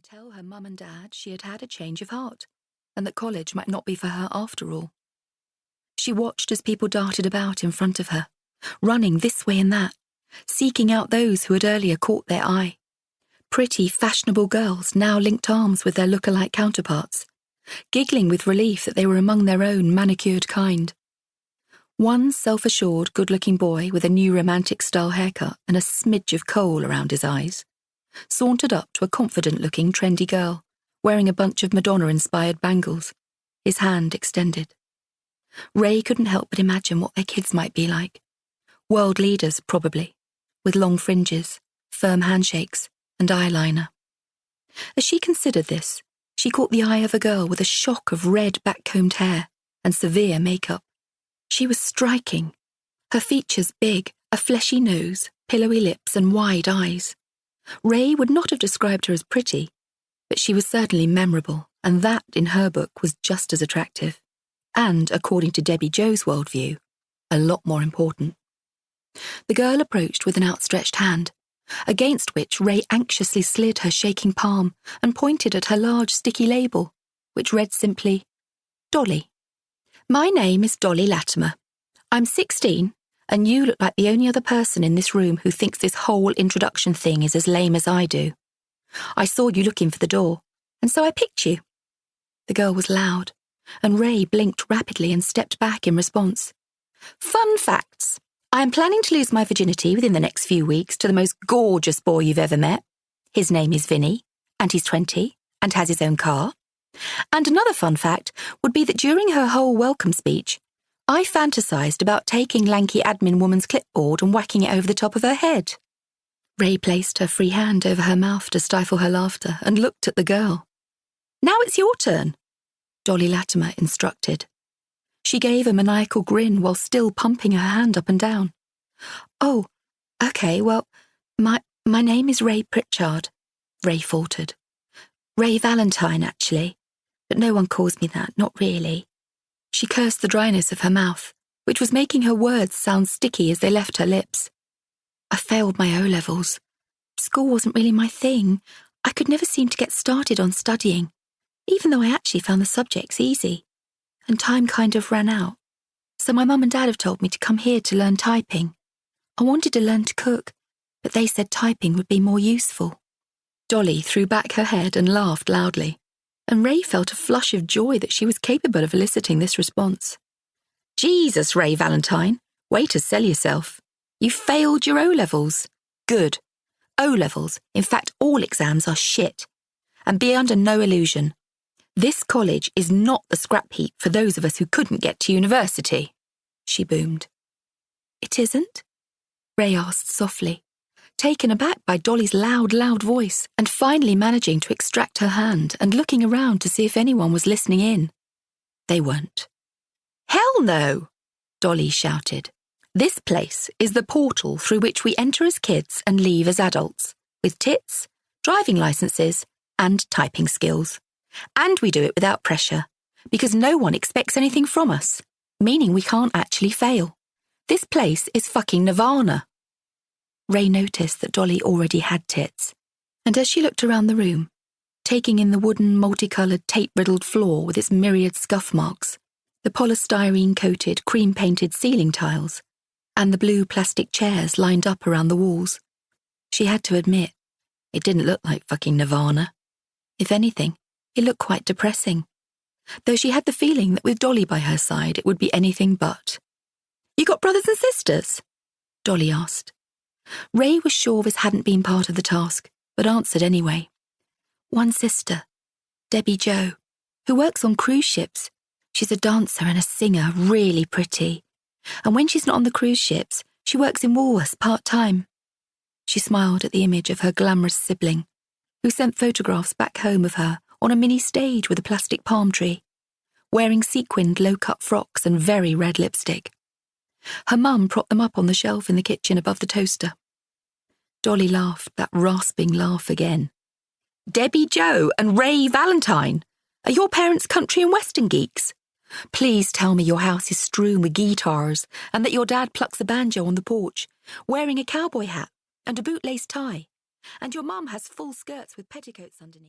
and tell her mum and dad she had had a change of heart, and that college might not be for her after all. She watched as people darted about in front of her, running this way and that, seeking out those who had earlier caught their eye. Pretty, fashionable girls now linked arms with their look-alike counterparts, giggling with relief that they were among their own manicured kind. One self-assured, good-looking boy with a new romantic-style haircut and a smidge of kohl around his eyes sauntered up to a confident-looking, trendy girl, wearing a bunch of Madonna-inspired bangles, his hand extended. Rae couldn't help but imagine what their kids might be like. World leaders, probably, with long fringes, firm handshakes, and eyeliner. As she considered this, she caught the eye of a girl with a shock of red back-combed hair and severe makeup. She was striking, her features big, a fleshy nose, pillowy lips, and wide eyes. Rae would not have described her as pretty, but she was certainly memorable, and that, in her book, was just as attractive. And, according to Debbie Jo's worldview, a lot more important. The girl approached with an outstretched hand, against which Rae anxiously slid her shaking palm and pointed at her large sticky label, which read simply, Dolly. My name is Dolly Latimer. I'm 16, and you look like the only other person in this room who thinks this whole introduction thing is as lame as I do. I saw you looking for the door, and so I picked you. The girl was loud, and Rae blinked rapidly and stepped back in response. Fun facts. I am planning to lose my virginity within the next few weeks to the most gorgeous boy you've ever met. His name is Vinny, and he's 20, and has his own car. And another fun fact would be that during her whole welcome speech, I fantasized about taking lanky admin woman's clipboard and whacking it over the top of her head. Rae placed her free hand over her mouth to stifle her laughter and looked at the girl. Now it's your turn, Dolly Latimer instructed. She gave a maniacal grin while still pumping her hand up and down. Oh, okay, well, my name is Rae Pritchard, Rae faltered. Rae-Valentine, actually, but no one calls me that, not really. She cursed the dryness of her mouth, which was making her words sound sticky as they left her lips. I failed my O-levels. School wasn't really my thing. I could never seem to get started on studying, even though I actually found the subjects easy. And time kind of ran out. So my mum and dad have told me to come here to learn typing. I wanted to learn to cook, but they said typing would be more useful. Dolly threw back her head and laughed loudly, and Rae felt a flush of joy that she was capable of eliciting this response. Jesus, Rae-Valentine, way to sell yourself. You failed your O-levels. Good. O-levels, in fact all exams are shit. And be under no illusion. This college is not the scrap heap for those of us who couldn't get to university, she boomed. It isn't? Rae asked softly, taken aback by Dolly's loud voice, and finally managing to extract her hand and looking around to see if anyone was listening in. They weren't. Hell no, Dolly shouted. This place is the portal through which we enter as kids and leave as adults, with tits, driving licenses, and typing skills. And we do it without pressure, because no one expects anything from us, meaning we can't actually fail. This place is fucking nirvana. Rae noticed that Dolly already had tits, and as she looked around the room, taking in the wooden, multicoloured, tape-riddled floor with its myriad scuff marks, the polystyrene-coated, cream-painted ceiling tiles, and the blue plastic chairs lined up around the walls, she had to admit, it didn't look like fucking nirvana. If anything, it looked quite depressing, though she had the feeling that with Dolly by her side it would be anything but. You got brothers and sisters? Dolly asked. Rae was sure this hadn't been part of the task, but answered anyway. One sister, Debbie Jo, who works on cruise ships. She's a dancer and a singer, really pretty. And when she's not on the cruise ships, she works in Woolworths part-time. She smiled at the image of her glamorous sibling, who sent photographs back home of her on a mini stage with a plastic palm tree, wearing sequined low-cut frocks and very red lipstick. Her mum propped them up on the shelf in the kitchen above the toaster. Dolly laughed, that rasping laugh again. Debbie Jo and Rae-Valentine, are your parents country and western geeks? Please tell me your house is strewn with guitars and that your dad plucks a banjo on the porch, wearing a cowboy hat and a bootlace tie, and your mum has full skirts with petticoats underneath.